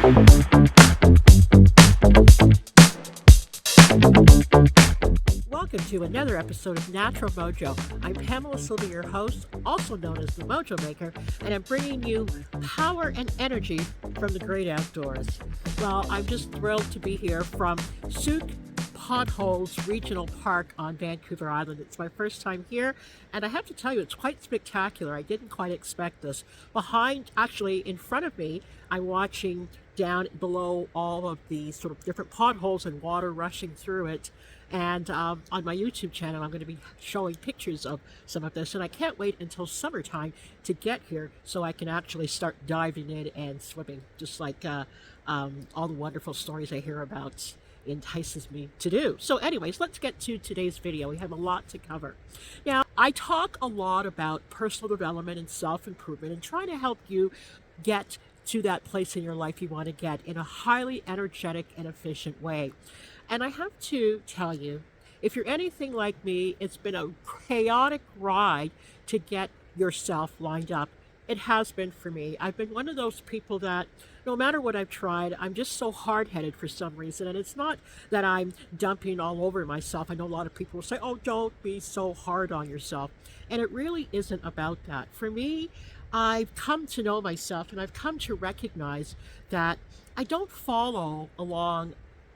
Welcome to another episode of Natural Mojo. I'm Pamela, Sylvan, your host, also known as the Mojo Maker, and I'm bringing you power and energy from the great outdoors. Well, I'm just thrilled to be here from Souk Potholes Regional Park on Vancouver Island. It's my first time here, and I have to tell you, it's quite spectacular. I didn't quite expect this. Actually in front of me, I'm watching down below all of the sort of different potholes and water rushing through it. And on my YouTube channel, I'm going to be showing pictures of some of this. And I can't wait until summertime to get here so I can actually start diving in and swimming, just like all the wonderful stories I hear about entices me to do. So anyways, let's get to today's video. We have a lot to cover. Now, I talk a lot about personal development and self-improvement and trying to help you get to that place in your life you want to get in a highly energetic and efficient way. And I have to tell you, if you're anything like me, it's been a chaotic ride to get yourself lined up. It has been for me. I've been one of those people that no matter what I've tried, I'm just so hard-headed for some reason. And it's not that I'm dumping all over myself. I know a lot of people will say, oh, don't be so hard on yourself. And it really isn't about that. For me, I've come to know myself and I've come to recognize that I don't follow along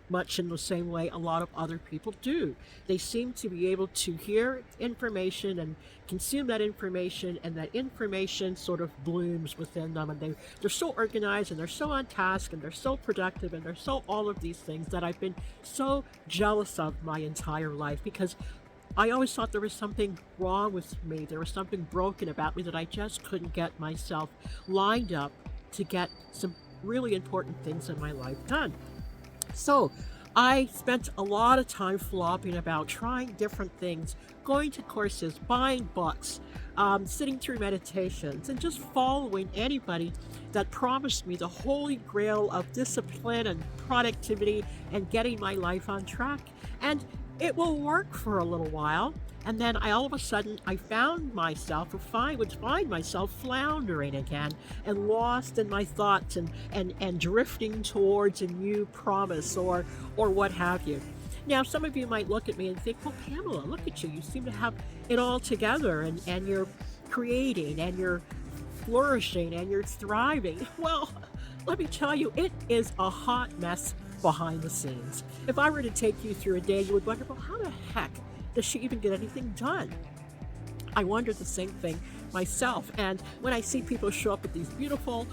much in the same way a lot of other people do. They seem to be able to hear information and consume that information, and that information sort of blooms within them, and they're so organized and they're so on task and they're so productive and they're so all of these things that I've been so jealous of my entire life, because I always thought there was something wrong with me. There was something broken about me that I just couldn't get myself lined up to get some really important things in my life done. So I spent a lot of time flopping about, trying different things, going to courses, buying books, sitting through meditations, and just following anybody that promised me the holy grail of discipline and productivity and getting my life on track. And it will work for a little while, and then all of a sudden I found myself, would find myself floundering again and lost in my thoughts and drifting towards a new promise or what have you. Now, some of you might look at me and think, well, Pamela, look at you. You seem to have it all together, and you're creating and you're flourishing and you're thriving. Well, let me tell you, it is a hot mess behind the scenes. If I were to take you through a day, you would wonder, well, how the heck does she even get anything done? I wonder the same thing myself. And when I see people show up with these beautiful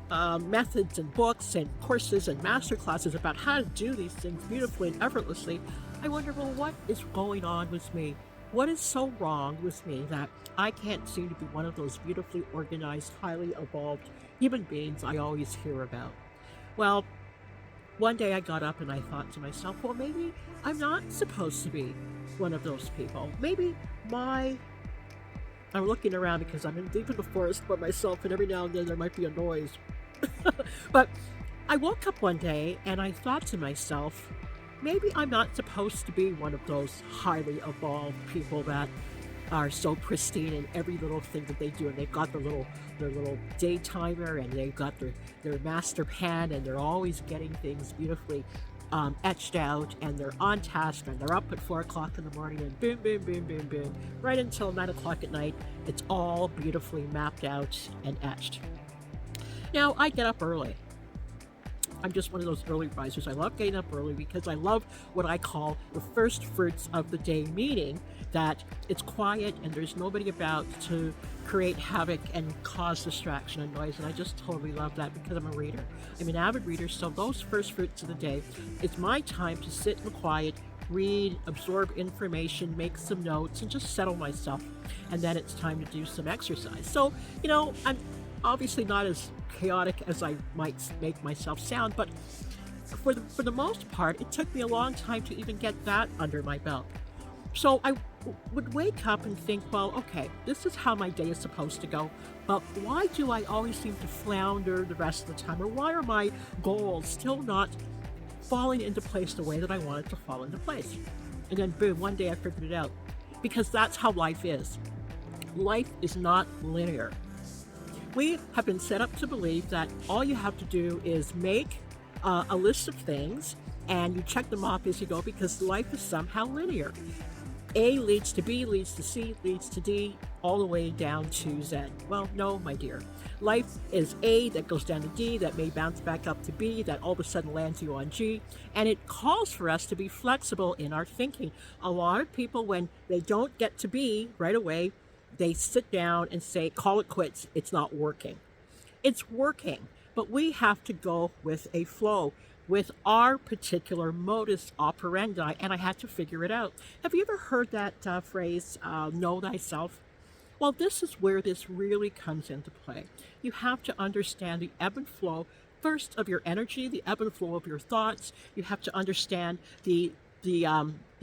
methods and books and courses and master classes about how to do these things beautifully and effortlessly, I wonder, well, what is going on with me? What is so wrong with me that I can't seem to be one of those beautifully organized, highly evolved human beings I always hear about? Well, one day I got up and I thought to myself, well, maybe I'm not supposed to be one of those people. Maybe I'm looking around because I'm deep in the forest by myself, and every now and then there might be a noise. But I woke up one day and I thought to myself, maybe I'm not supposed to be one of those highly evolved people that are so pristine in every little thing that they do, and they've got their little day timer, and they've got their master pen, and they're always getting things beautifully etched out, and they're on task, and they're up at 4 o'clock in the morning, and boom, boom, boom, boom, boom, right until 9 o'clock at night. It's all beautifully mapped out and etched. Now, I get up early. I'm just one of those early risers. I love getting up early because I love what I call the first fruits of the day, meaning that it's quiet and there's nobody about to create havoc and cause distraction and noise. And I just totally love that because I'm a reader. I'm an avid reader, so those first fruits of the day, it's my time to sit in the quiet, read, absorb information, make some notes, and just settle myself. And then it's time to do some exercise. So, I'm obviously not as chaotic as I might make myself sound, but for the most part, it took me a long time to even get that under my belt. So I would wake up and think, well, okay, this is how my day is supposed to go, but why do I always seem to flounder the rest of the time? Or why are my goals still not falling into place the way that I want it to fall into place? And then boom, one day I figured it out. Because that's how life is. Life is not linear. We have been set up to believe that all you have to do is make a list of things and you check them off as you go because life is somehow linear. A leads to B, leads to C, leads to D, all the way down to Z. Well, no, my dear. Life is A that goes down to D, that may bounce back up to B, that all of a sudden lands you on G. And it calls for us to be flexible in our thinking. A lot of people, when they don't get to B right away, they sit down and say, call it quits. It's not working. It's working, but we have to go with a flow, with our particular modus operandi, and I had to figure it out. Have you ever heard that phrase, know thyself? Well, this is where this really comes into play. You have to understand the ebb and flow, first of your energy, the ebb and flow of your thoughts. You have to understand the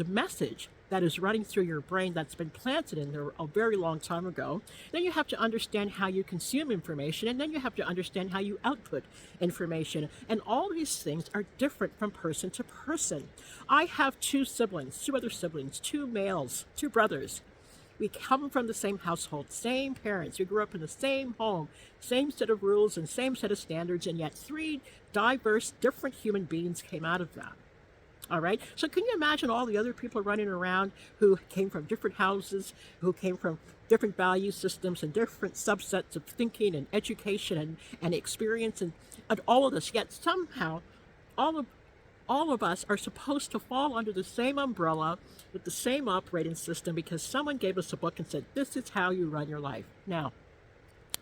message that is running through your brain that's been planted in there a very long time ago. Then you have to understand how you consume information, and then you have to understand how you output information. And all these things are different from person to person. I have two other siblings, two males, two brothers. We come from the same household, same parents. We grew up in the same home, same set of rules and same set of standards, and yet three diverse, different human beings came out of that. All right. So can you imagine all the other people running around who came from different houses, who came from different value systems and different subsets of thinking and education and experience and all of this, yet somehow all of us are supposed to fall under the same umbrella with the same operating system because someone gave us a book and said, this is how you run your life. Now,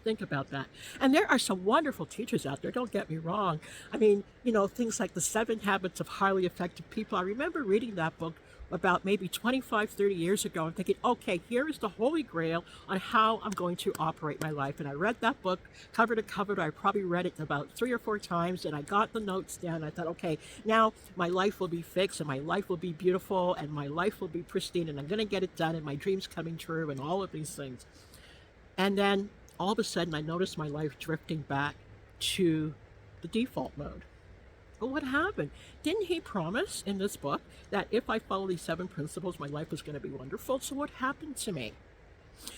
think about that. And there are some wonderful teachers out there, don't get me wrong. I mean, things like the 7 Habits of Highly Effective People. I remember reading that book about maybe 25, 30 years ago and thinking, okay, here is the holy grail on how I'm going to operate my life. And I read that book cover to cover. I probably read it about 3 or 4 times, and I got the notes down. I thought, okay, now my life will be fixed and my life will be beautiful and my life will be pristine and I'm going to get it done and my dreams coming true and all of these things. And then all of a sudden, I noticed my life drifting back to the default mode. Well, what happened? Didn't he promise in this book that if I follow these 7 principles, my life was going to be wonderful? So what happened to me?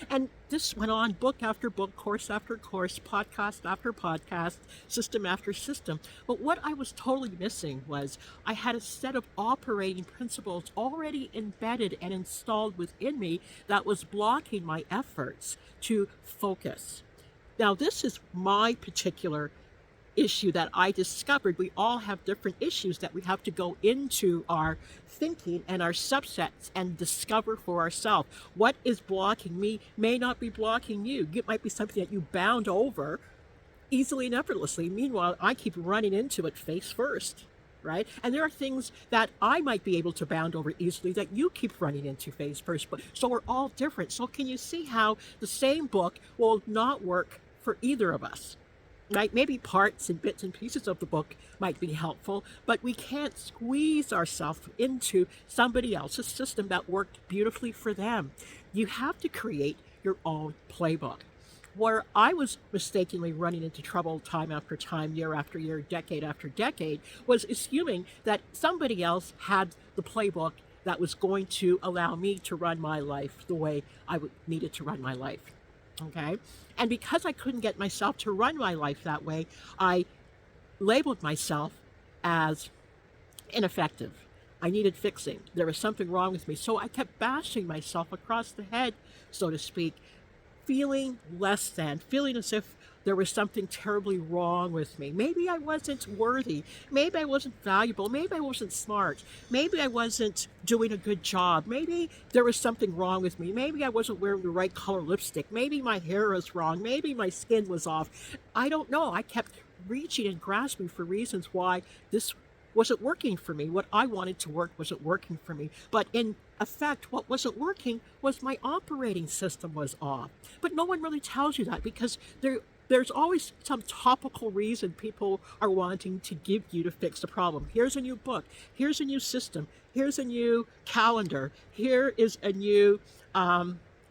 And this went on book after book, course after course, podcast after podcast, system after system. But what I was totally missing was I had a set of operating principles already embedded and installed within me that was blocking my efforts to focus. Now, this is my particular issue that I discovered. We all have different issues that we have to go into our thinking and our subsets and discover for ourselves. What is blocking me may not be blocking you. It might be something that you bound over easily and effortlessly. Meanwhile, I keep running into it face first, right? And there are things that I might be able to bound over easily that you keep running into face first. But so we're all different. So can you see how the same book will not work for either of us? Right? Maybe parts and bits and pieces of the book might be helpful, but we can't squeeze ourselves into somebody else's system that worked beautifully for them. You have to create your own playbook. Where I was mistakenly running into trouble time after time, year after year, decade after decade, was assuming that somebody else had the playbook that was going to allow me to run my life the way I needed to run my life. Okay? And because I couldn't get myself to run my life that way, I labeled myself as ineffective. I needed fixing. There was something wrong with me. So I kept bashing myself across the head, so to speak, feeling less than, feeling as if there was something terribly wrong with me. Maybe I wasn't worthy. Maybe I wasn't valuable. Maybe I wasn't smart. Maybe I wasn't doing a good job. Maybe there was something wrong with me. Maybe I wasn't wearing the right color lipstick. Maybe my hair was wrong. Maybe my skin was off. I don't know. I kept reaching and grasping for reasons why this wasn't working for me. What I wanted to work wasn't working for me. But in effect, what wasn't working was my operating system was off. But no one really tells you that because there's always some topical reason people are wanting to give you to fix the problem. Here's a new book. Here's a new system. Here's a new calendar. Here is a new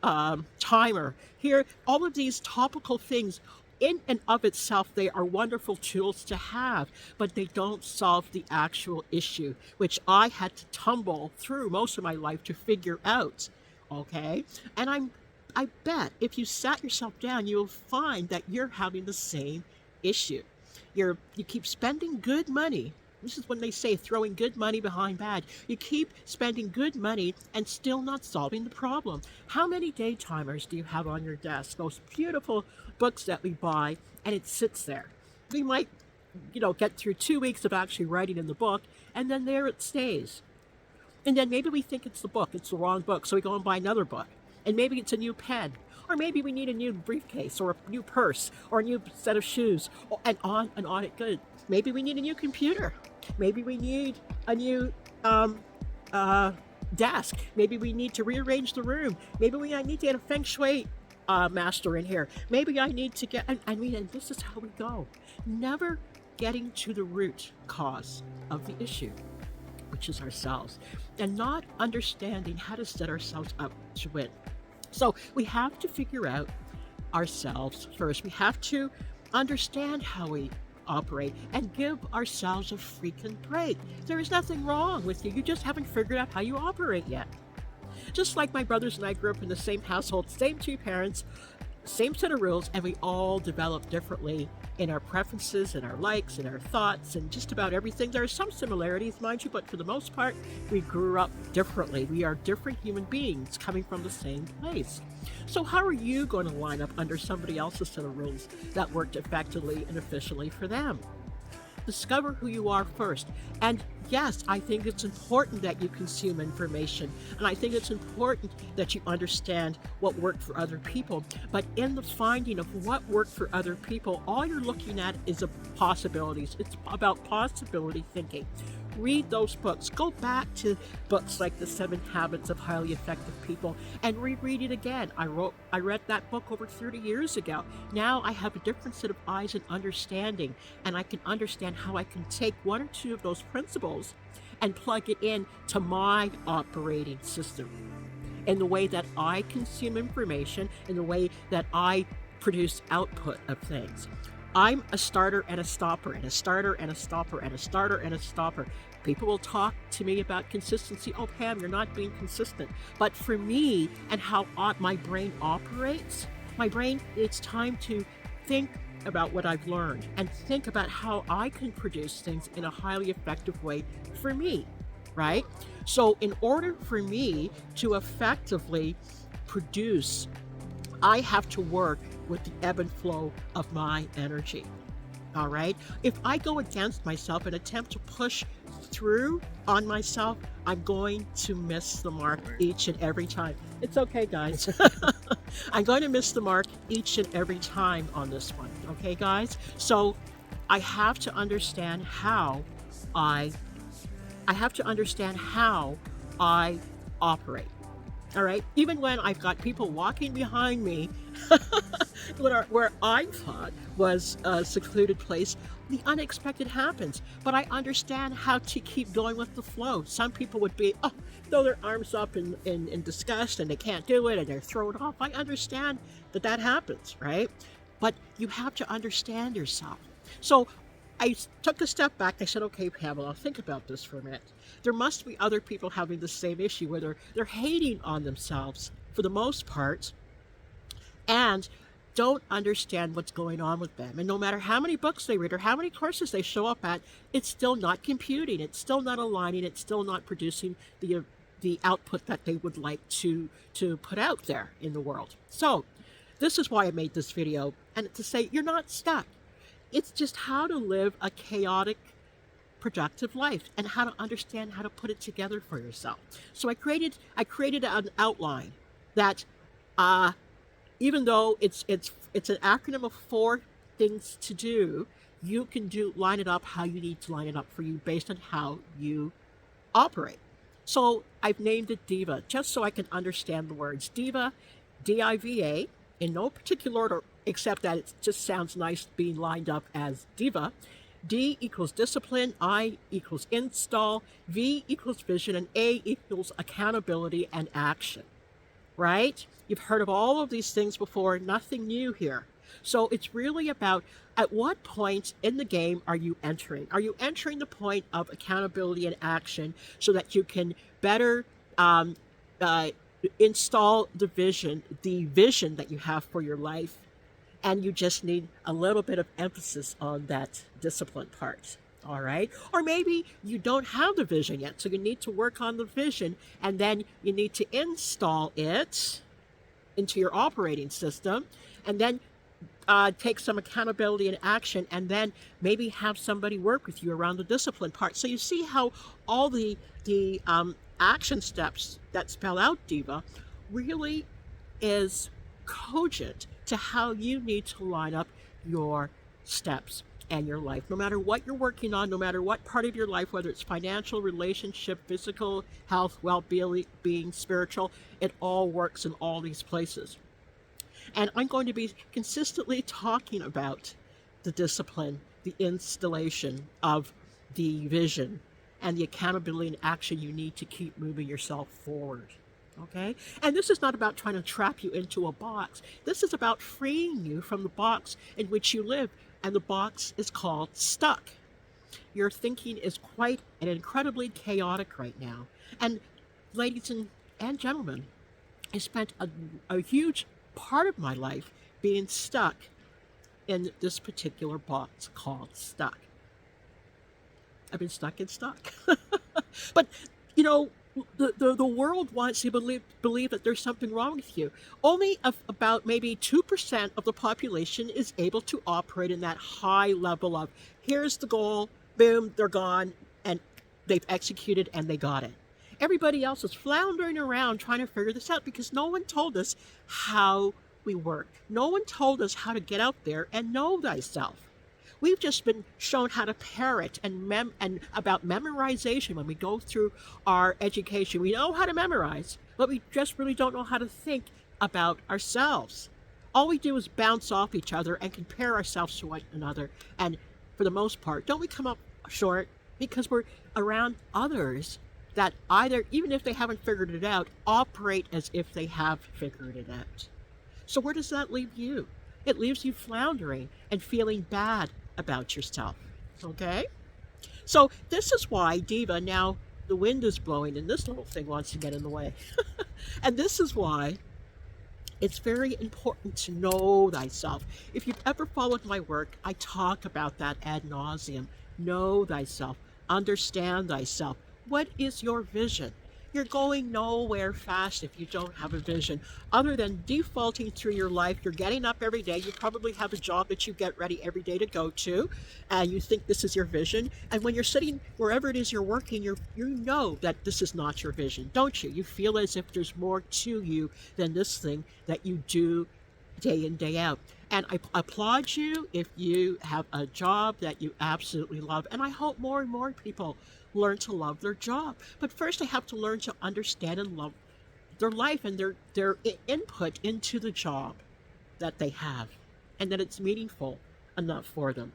timer. Here, all of these topical things, in and of itself, they are wonderful tools to have, but they don't solve the actual issue, which I had to tumble through most of my life to figure out. Okay? And I bet if you sat yourself down, you'll find that you're having the same issue. You keep spending good money. This is when they say throwing good money behind bad. You keep spending good money and still not solving the problem. How many daytimers do you have on your desk? Those beautiful books that we buy, and it sits there. We might, get through 2 weeks of actually writing in the book, and then there it stays. And then maybe we think it's the book, it's the wrong book, so we go and buy another book. And maybe it's a new pen, or maybe we need a new briefcase, or a new purse, or a new set of shoes, and on it goes. Maybe we need a new computer. Maybe we need a new desk. Maybe we need to rearrange the room. Maybe I need to get a feng shui master in here. Maybe I need to get, and this is how we go. Never getting to the root cause of the issue, which is ourselves, and not understanding how to set ourselves up to win. So we have to figure out ourselves first. We have to understand how we operate and give ourselves a freaking break. There is nothing wrong with you. You just haven't figured out how you operate yet. Just like my brothers and I grew up in the same household, same two parents, same set of rules, and we all develop differently in our preferences and our likes and our thoughts and just about everything. There are some similarities, mind you, but for the most part, we grew up differently. We are different human beings coming from the same place. So how are you going to line up under somebody else's set of rules that worked effectively and efficiently for them? Discover who you are first. And yes, I think it's important that you consume information. And I think it's important that you understand what worked for other people. But in the finding of what worked for other people, all you're looking at is possibilities. It's about possibility thinking. Read those books. Go back to books like The 7 Habits of Highly Effective People and reread it again. I read that book over 30 years ago. Now I have a different set of eyes and understanding, and I can understand how I can take one or two of those principles and plug it in to my operating system in the way that I consume information, in the way that I produce output of things. I'm a starter and a stopper, and a starter and a stopper, and a starter and a stopper. People will talk to me about consistency. Oh, Pam, you're not being consistent. But for me and how my brain operates, it's time to think about what I've learned and think about how I can produce things in a highly effective way for me, right? So in order for me to effectively produce, I have to work with the ebb and flow of my energy. All right. If I go against myself and attempt to push through on myself, I'm going to miss the mark each and every time. It's okay, guys. I'm going to miss the mark each and every time on this one. Okay, guys. So I have to understand how I operate. All right. Even when I've got people walking behind me, where I thought was a secluded place, the unexpected happens. But I understand how to keep going with the flow. Some people would throw their arms up in disgust and they can't do it and they're thrown off. I understand that happens, right? But you have to understand yourself. So I took a step back. I said, okay, Pamela, think about this for a minute. There must be other people having the same issue where they're hating on themselves for the most part and don't understand what's going on with them. And no matter how many books they read or how many courses they show up at, it's still not computing. It's still not aligning. It's still not producing the output that they would like to put out there in the world. So this is why I made this video, and to say you're not stuck. It's just how to live a chaotic, productive life and how to understand how to put it together for yourself. So I created an outline that even though it's an acronym of 4 things to do, you can line it up how you need to line it up for you based on how you operate. So I've named it Diva, just so I can understand the words. Diva, D-I-V-A, in no particular order, except that it just sounds nice being lined up as Diva. D equals discipline, I equals install, V equals vision, and A equals accountability and action, right? You've heard of all of these things before, nothing new here. So it's really about at what point in the game are you entering? Are you entering the point of accountability and action so that you can better install the vision that you have for your life, and you just need a little bit of emphasis on that discipline part. All right. Or maybe you don't have the vision yet, so you need to work on the vision, and then you need to install it into your operating system, and then take some accountability and action, and then maybe have somebody work with you around the discipline part. So you see how all the action steps that spell out Diva really is cogent to how you need to line up your steps and your life. No matter what you're working on, no matter what part of your life, whether it's financial, relationship, physical, health, well-being, spiritual, it all works in all these places. And I'm going to be consistently talking about the discipline, the installation of the vision, and the accountability and action you need to keep moving yourself forward. Okay? And this is not about trying to trap you into a box. This is about freeing you from the box in which you live. And the box is called stuck. Your thinking is quite and incredibly chaotic right now. And ladies and gentlemen, I spent a huge part of my life being stuck in this particular box called stuck. I've been stuck in stuck. But, you know, the world wants you to believe that there's something wrong with you. Only about maybe 2% of the population is able to operate in that high level of, here's the goal, boom, they're gone, and they've executed and they got it. Everybody else is floundering around trying to figure this out because no one told us how we work. No one told us how to get out there and know thyself. We've just been shown how to parrot and about memorization when we go through our education. We know how to memorize, but we just really don't know how to think about ourselves. All we do is bounce off each other and compare ourselves to one another. And for the most part, don't we come up short because we're around others that either, even if they haven't figured it out, operate as if they have figured it out. So where does that leave you? It leaves you floundering and feeling bad about yourself. Okay? So this is why, Diva, now the wind is blowing and this little thing wants to get in the way. And this is why it's very important to know thyself. If you've ever followed my work, I talk about that ad nauseum. Know thyself. Understand thyself. What is your vision? You're going nowhere fast if you don't have a vision. Other than defaulting through your life, you're getting up every day. You probably have a job that you get ready every day to go to, and you think this is your vision. And when you're sitting wherever it is you're working, you know that this is not your vision, don't you? You feel as if there's more to you than this thing that you do day in, day out. And I applaud you if you have a job that you absolutely love. And I hope more and more people learn to love their job. But first they have to learn to understand and love their life and their input into the job that they have, and that it's meaningful enough for them.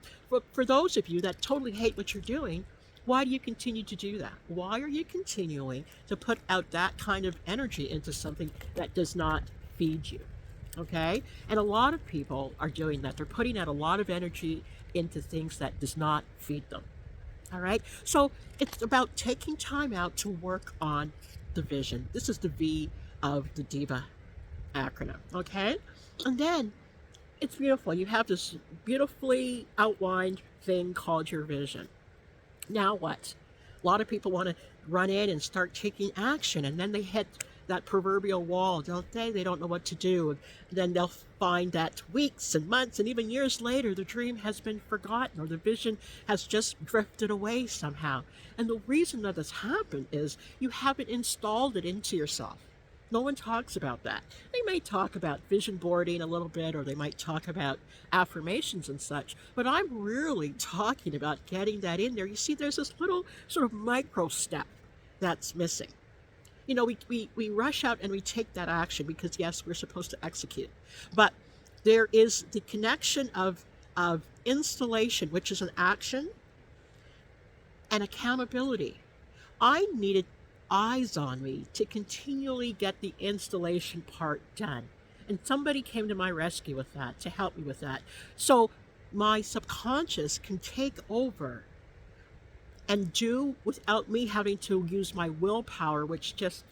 For those of you that totally hate what you're doing, why do you continue to do that? Why are you continuing to put out that kind of energy into something that does not feed you? Okay? And a lot of people are doing that. They're putting out a lot of energy into things that does not feed them. All right? So it's about taking time out to work on the vision. This is the V of the Diva acronym. Okay? And then it's beautiful. You have this beautifully outlined thing called your vision. Now what? A lot of people want to run in and start taking action, and then they hit that proverbial wall, don't they? They don't know what to do. And then they'll find that weeks and months and even years later, the dream has been forgotten or the vision has just drifted away somehow. And the reason that this happened is you haven't installed it into yourself. No one talks about that. They may talk about vision boarding a little bit, or they might talk about affirmations and such, but I'm really talking about getting that in there. You see, there's this little sort of micro step that's missing. You know, we rush out and we take that action because, yes, we're supposed to execute. But there is the connection of installation, which is an action, and accountability. I needed eyes on me to continually get the installation part done. And somebody came to my rescue with that, to help me with that. So my subconscious can take over and do without me having to use my willpower, which just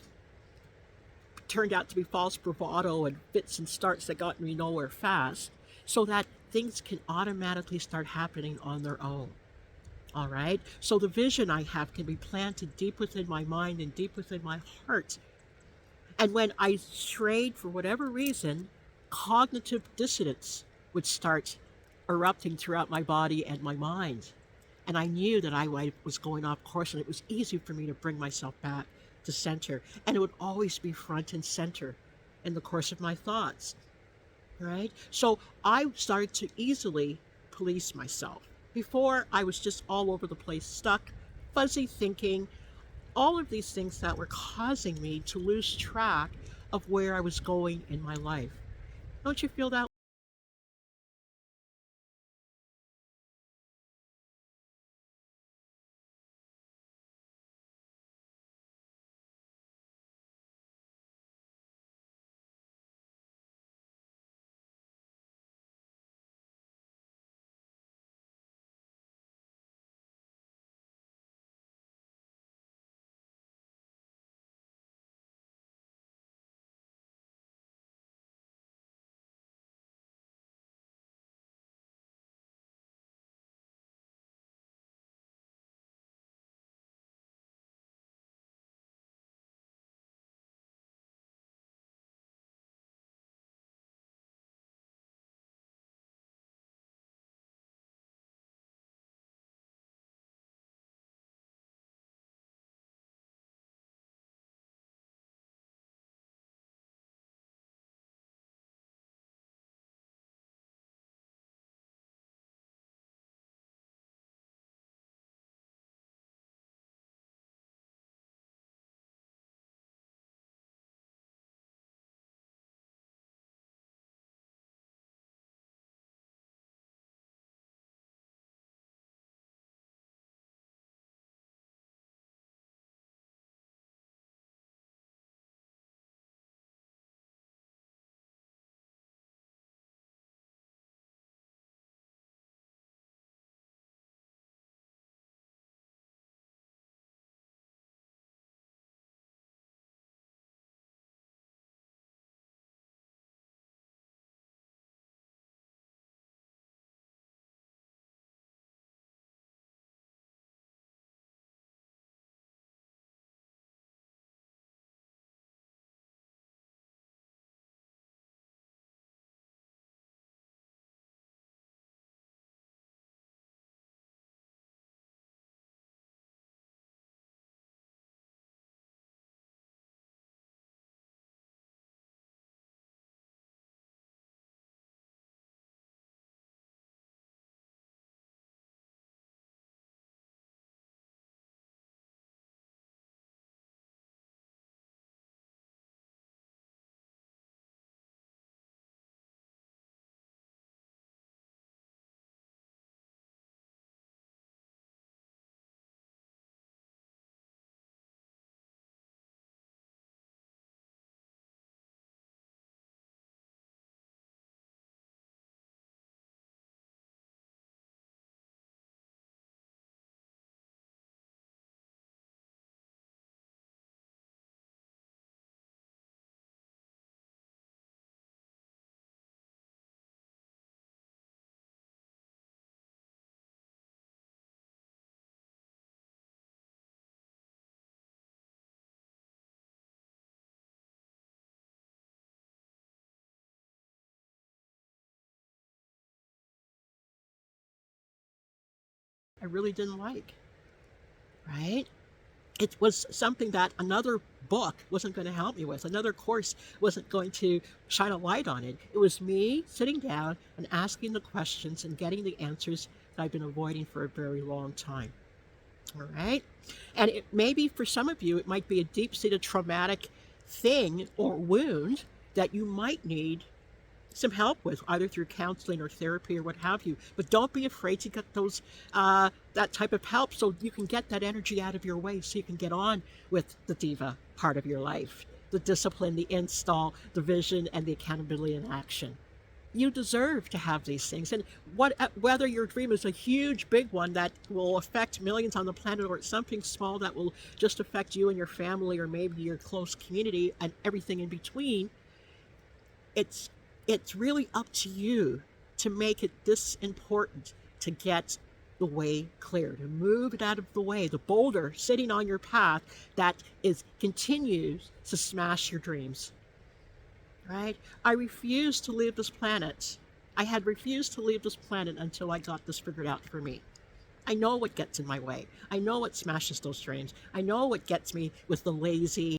turned out to be false bravado and fits and starts that got me nowhere fast, so that things can automatically start happening on their own. All right. So the vision I have can be planted deep within my mind and deep within my heart. And when I strayed for whatever reason, cognitive dissonance would start erupting throughout my body and my mind. And I knew that I was going off course, and it was easy for me to bring myself back to center. And it would always be front and center in the course of my thoughts. Right? So I started to easily police myself. Before, I was just all over the place, stuck, fuzzy thinking, all of these things that were causing me to lose track of where I was going in my life. Don't you feel that? I really didn't like, right? It was something that another book wasn't going to help me with. Another course wasn't going to shine a light on it. It was me sitting down and asking the questions and getting the answers that I've been avoiding for a very long time. All right. And it maybe for some of you, it might be a deep seated traumatic thing or wound that you might need some help with, either through counseling or therapy or what have you. But don't be afraid to get those that type of help, so you can get that energy out of your way, so you can get on with the diva part of your life, the discipline, the install, the vision, and the accountability and action. You deserve to have these things. And whether your dream is a huge, big one that will affect millions on the planet, or it's something small that will just affect you and your family, or maybe your close community and everything in between, it's it's really up to you to make it this important to get the way clear, to move it out of the way, the boulder sitting on your path that is continues to smash your dreams. Right? I refuse to leave this planet. I had refused to leave this planet until I got this figured out for me. I know what gets in my way. I know what smashes those dreams. I know what gets me with the lazy